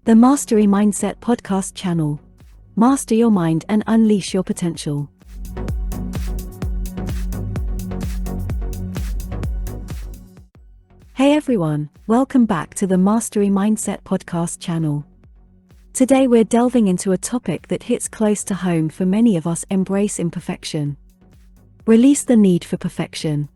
the Mastery Mindset podcast channel. Master your mind and unleash your potential. Hey everyone, welcome back to the Mastery Mindset podcast channel. Today we're delving into a topic that hits close to home for many of us: embrace imperfection. Release the need for perfection.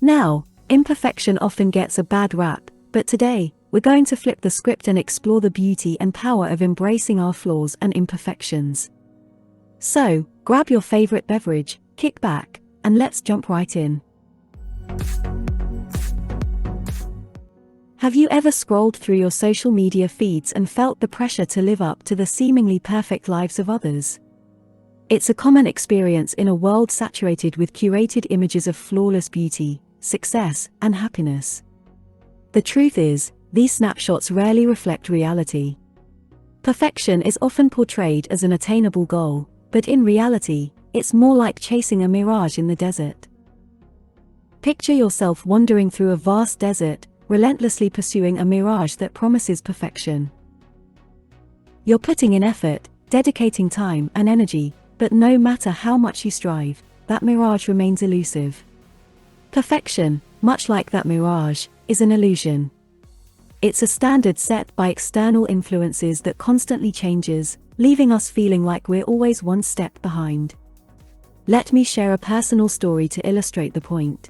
Now, imperfection often gets a bad rap, but today, we're going to flip the script and explore the beauty and power of embracing our flaws and imperfections. So, grab your favorite beverage, kick back, and let's jump right in. Have you ever scrolled through your social media feeds and felt the pressure to live up to the seemingly perfect lives of others? It's a common experience in a world saturated with curated images of flawless beauty, success, and happiness. The truth is, these snapshots rarely reflect reality. Perfection is often portrayed as an attainable goal, but in reality, it's more like chasing a mirage in the desert. Picture yourself wandering through a vast desert, relentlessly pursuing a mirage that promises perfection. You're putting in effort, dedicating time and energy, but no matter how much you strive, that mirage remains elusive. Perfection, much like that mirage, is an illusion. It's a standard set by external influences that constantly changes, leaving us feeling like we're always one step behind. Let me share a personal story to illustrate the point.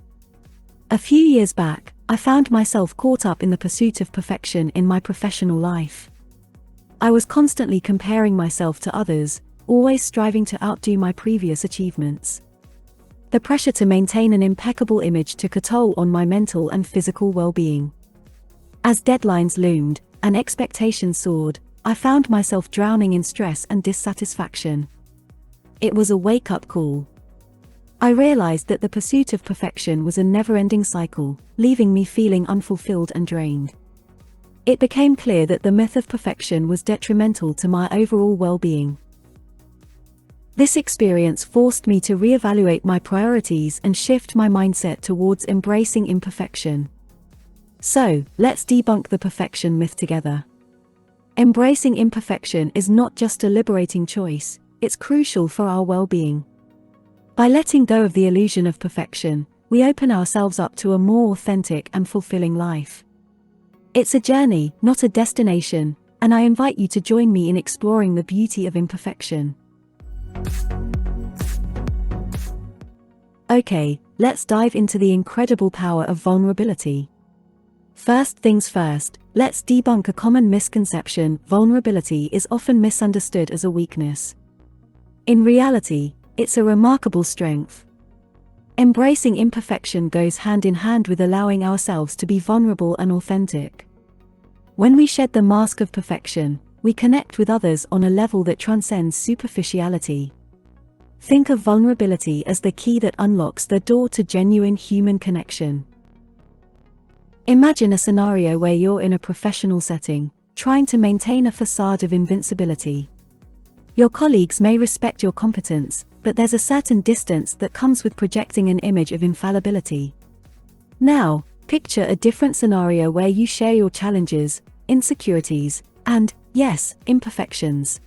A few years back, I found myself caught up in the pursuit of perfection in my professional life. I was constantly comparing myself to others, always striving to outdo my previous achievements. The pressure to maintain an impeccable image took a toll on my mental and physical well-being. As deadlines loomed and expectations soared, I found myself drowning in stress and dissatisfaction. It was a wake-up call. I realized that the pursuit of perfection was a never-ending cycle, leaving me feeling unfulfilled and drained. It became clear that the myth of perfection was detrimental to my overall well-being. This experience forced me to reevaluate my priorities and shift my mindset towards embracing imperfection. So, let's debunk the perfection myth together. Embracing imperfection is not just a liberating choice, it's crucial for our well-being. By letting go of the illusion of perfection, we open ourselves up to a more authentic and fulfilling life. It's a journey, not a destination, and I invite you to join me in exploring the beauty of imperfection. Okay, let's dive into the incredible power of vulnerability. First things first, let's debunk a common misconception: vulnerability is often misunderstood as a weakness. In reality, it's a remarkable strength. Embracing imperfection goes hand in hand with allowing ourselves to be vulnerable and authentic. When we shed the mask of perfection, we connect with others on a level that transcends superficiality. Think of vulnerability as the key that unlocks the door to genuine human connection. Imagine a scenario where you're in a professional setting, trying to maintain a facade of invincibility. Your colleagues may respect your competence, but there's a certain distance that comes with projecting an image of infallibility. Now, picture a different scenario where you share your challenges, insecurities, and, yes, imperfections.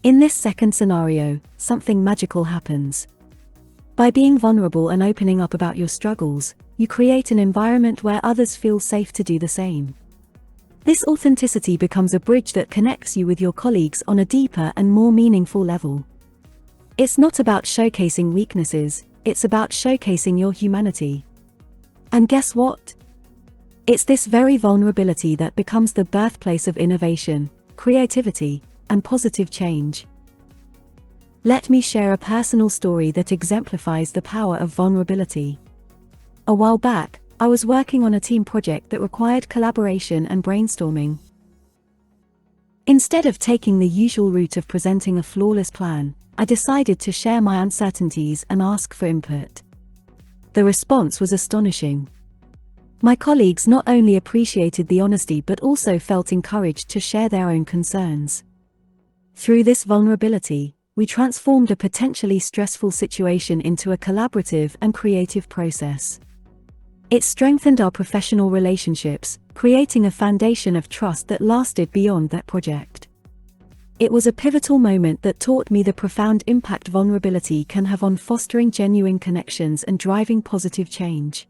In this second scenario, something magical happens. By being vulnerable and opening up about your struggles, you create an environment where others feel safe to do the same. This authenticity becomes a bridge that connects you with your colleagues on a deeper and more meaningful level. It's not about showcasing weaknesses, it's about showcasing your humanity. And guess what? It's this very vulnerability that becomes the birthplace of innovation, creativity, and positive change. Let me share a personal story that exemplifies the power of vulnerability. A while back, I was working on a team project that required collaboration and brainstorming. Instead of taking the usual route of presenting a flawless plan, I decided to share my uncertainties and ask for input. The response was astonishing. My colleagues not only appreciated the honesty but also felt encouraged to share their own concerns. Through this vulnerability, we transformed a potentially stressful situation into a collaborative and creative process. It strengthened our professional relationships, creating a foundation of trust that lasted beyond that project. It was a pivotal moment that taught me the profound impact vulnerability can have on fostering genuine connections and driving positive change.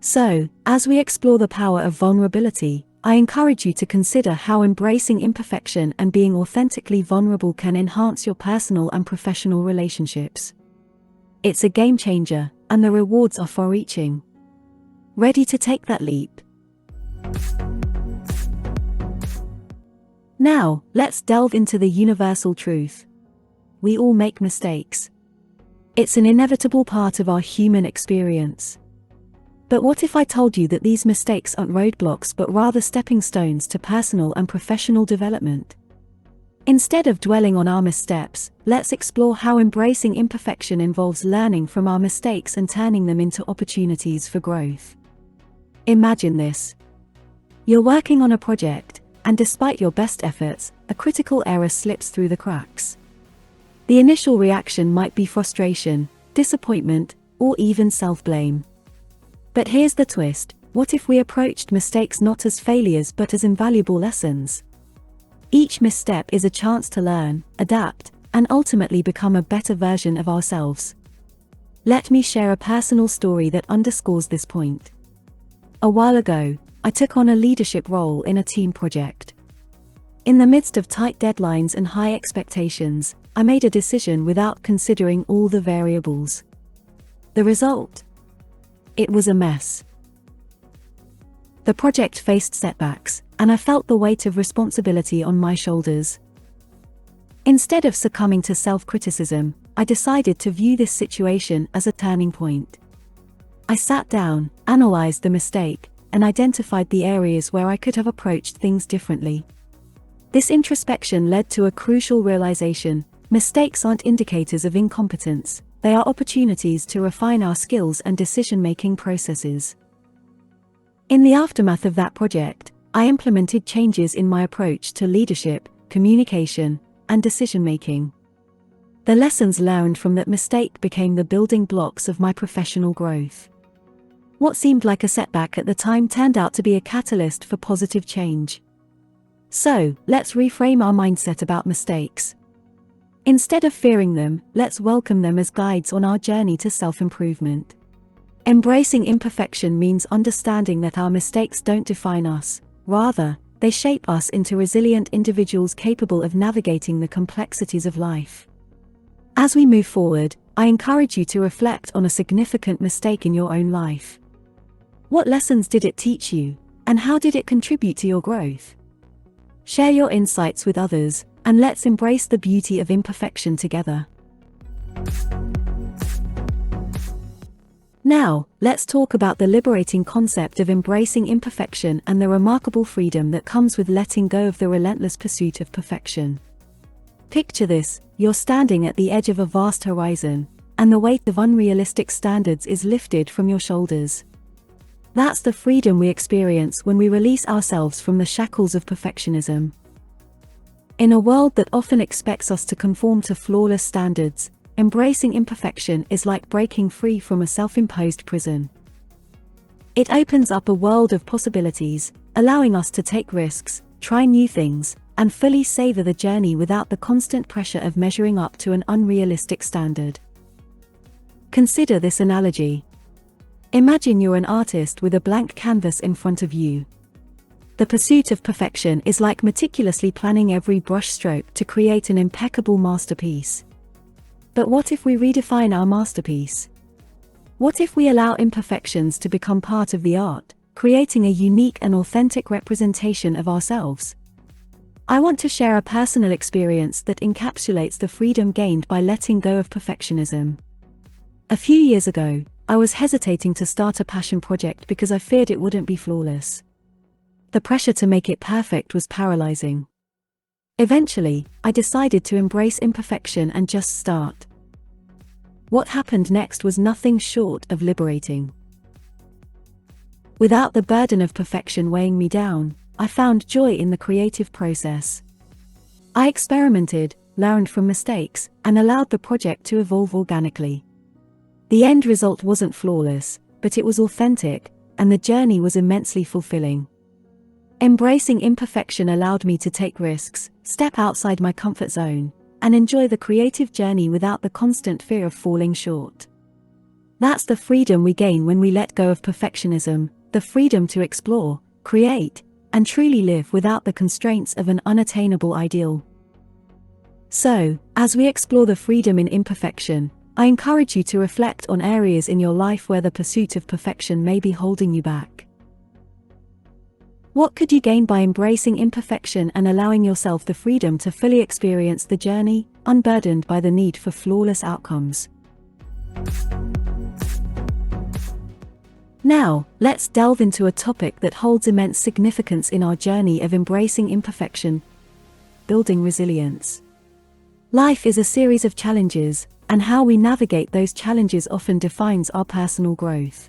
So, as we explore the power of vulnerability, I encourage you to consider how embracing imperfection and being authentically vulnerable can enhance your personal and professional relationships. It's a game changer, and the rewards are far-reaching. Ready to take that leap? Now, let's delve into the universal truth. We all make mistakes. It's an inevitable part of our human experience. But what if I told you that these mistakes aren't roadblocks but rather stepping stones to personal and professional development? Instead of dwelling on our missteps, let's explore how embracing imperfection involves learning from our mistakes and turning them into opportunities for growth. Imagine this. You're working on a project, and despite your best efforts, a critical error slips through the cracks. The initial reaction might be frustration, disappointment, or even self-blame. But here's the twist: what if we approached mistakes not as failures but as invaluable lessons? Each misstep is a chance to learn, adapt, and ultimately become a better version of ourselves. Let me share a personal story that underscores this point. A while ago, I took on a leadership role in a team project. In the midst of tight deadlines and high expectations, I made a decision without considering all the variables. The result? It was a mess. The project faced setbacks, and I felt the weight of responsibility on my shoulders. Instead of succumbing to self-criticism, I decided to view this situation as a turning point. I sat down, analyzed the mistake, and identified the areas where I could have approached things differently. This introspection led to a crucial realization: mistakes aren't indicators of incompetence, they are opportunities to refine our skills and decision-making processes. In the aftermath of that project, I implemented changes in my approach to leadership, communication, and decision-making. The lessons learned from that mistake became the building blocks of my professional growth. What seemed like a setback at the time turned out to be a catalyst for positive change. So, let's reframe our mindset about mistakes. Instead of fearing them, let's welcome them as guides on our journey to self-improvement. Embracing imperfection means understanding that our mistakes don't define us. Rather, they shape us into resilient individuals capable of navigating the complexities of life. As we move forward, I encourage you to reflect on a significant mistake in your own life. What lessons did it teach you, and how did it contribute to your growth? Share your insights with others, and let's embrace the beauty of imperfection together. Now, let's talk about the liberating concept of embracing imperfection and the remarkable freedom that comes with letting go of the relentless pursuit of perfection. Picture this: you're standing at the edge of a vast horizon, and the weight of unrealistic standards is lifted from your shoulders. That's the freedom we experience when we release ourselves from the shackles of perfectionism. In a world that often expects us to conform to flawless standards, embracing imperfection is like breaking free from a self-imposed prison. It opens up a world of possibilities, allowing us to take risks, try new things, and fully savor the journey without the constant pressure of measuring up to an unrealistic standard. Consider this analogy. Imagine you're an artist with a blank canvas in front of you. The pursuit of perfection is like meticulously planning every brushstroke to create an impeccable masterpiece. But what if we redefine our masterpiece? What if we allow imperfections to become part of the art, creating a unique and authentic representation of ourselves? I want to share a personal experience that encapsulates the freedom gained by letting go of perfectionism. A few years ago, I was hesitating to start a passion project because I feared it wouldn't be flawless. The pressure to make it perfect was paralyzing. Eventually, I decided to embrace imperfection and just start. What happened next was nothing short of liberating. Without the burden of perfection weighing me down, I found joy in the creative process. I experimented, learned from mistakes, and allowed the project to evolve organically. The end result wasn't flawless, but it was authentic, and the journey was immensely fulfilling. Embracing imperfection allowed me to take risks, step outside my comfort zone, and enjoy the creative journey without the constant fear of falling short. That's the freedom we gain when we let go of perfectionism, the freedom to explore, create, and truly live without the constraints of an unattainable ideal. So, as we explore the freedom in imperfection, I encourage you to reflect on areas in your life where the pursuit of perfection may be holding you back. What could you gain by embracing imperfection and allowing yourself the freedom to fully experience the journey, unburdened by the need for flawless outcomes? Now, let's delve into a topic that holds immense significance in our journey of embracing imperfection: building resilience. Life is a series of challenges, and how we navigate those challenges often defines our personal growth.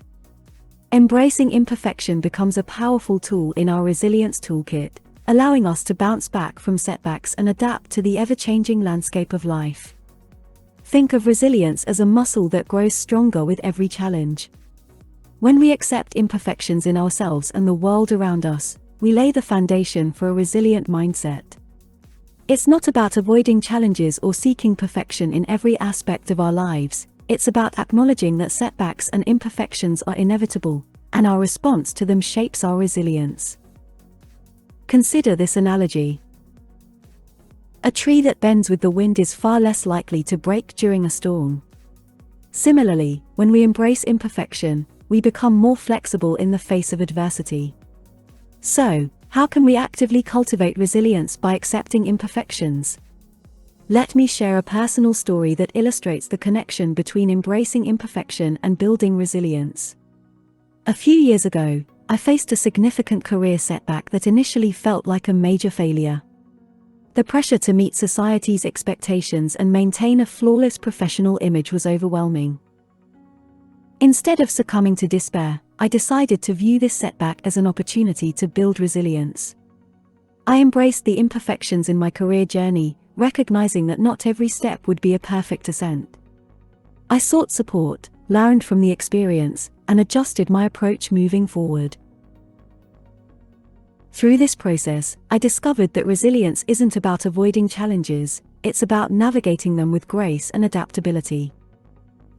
Embracing imperfection becomes a powerful tool in our resilience toolkit, allowing us to bounce back from setbacks and adapt to the ever-changing landscape of life. Think of resilience as a muscle that grows stronger with every challenge. When we accept imperfections in ourselves and the world around us, we lay the foundation for a resilient mindset. It's not about avoiding challenges or seeking perfection in every aspect of our lives. It's about acknowledging that setbacks and imperfections are inevitable, and our response to them shapes our resilience. Consider this analogy. A tree that bends with the wind is far less likely to break during a storm. Similarly, when we embrace imperfection, we become more flexible in the face of adversity. So, how can we actively cultivate resilience by accepting imperfections? Let me share a personal story that illustrates the connection between embracing imperfection and building resilience. A few years ago, I faced a significant career setback that initially felt like a major failure. The pressure to meet society's expectations and maintain a flawless professional image was overwhelming. Instead of succumbing to despair, I decided to view this setback as an opportunity to build resilience. I embraced the imperfections in my career journey, recognizing that not every step would be a perfect ascent. I sought support, learned from the experience, and adjusted my approach moving forward. Through this process, I discovered that resilience isn't about avoiding challenges, it's about navigating them with grace and adaptability.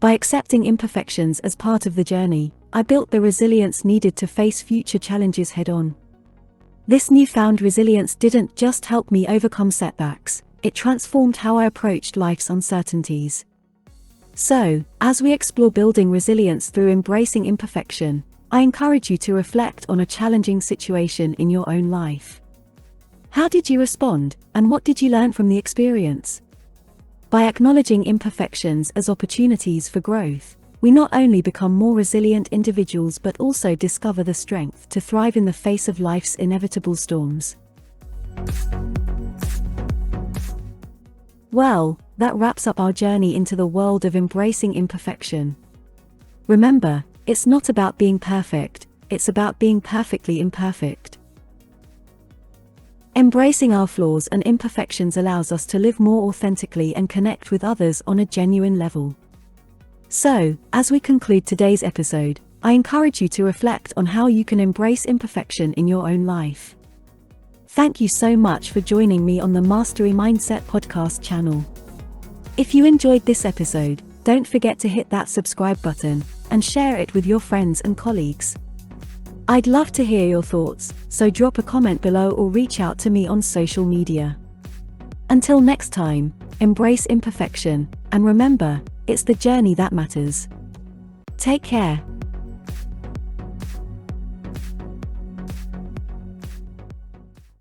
By accepting imperfections as part of the journey, I built the resilience needed to face future challenges head-on. This newfound resilience didn't just help me overcome setbacks, it transformed how I approached life's uncertainties. So, as we explore building resilience through embracing imperfection, I encourage you to reflect on a challenging situation in your own life. How did you respond, and what did you learn from the experience? By acknowledging imperfections as opportunities for growth, we not only become more resilient individuals but also discover the strength to thrive in the face of life's inevitable storms. Well, that wraps up our journey into the world of embracing imperfection. Remember, it's not about being perfect, it's about being perfectly imperfect. Embracing our flaws and imperfections allows us to live more authentically and connect with others on a genuine level. So, as we conclude today's episode, I encourage you to reflect on how you can embrace imperfection in your own life. Thank you so much for joining me on the Mastery Mindset podcast channel. If you enjoyed this episode, don't forget to hit that subscribe button and share it with your friends and colleagues. I'd love to hear your thoughts, so drop a comment below or reach out to me on social media. Until next time, embrace imperfection, and remember, it's the journey that matters. Take care.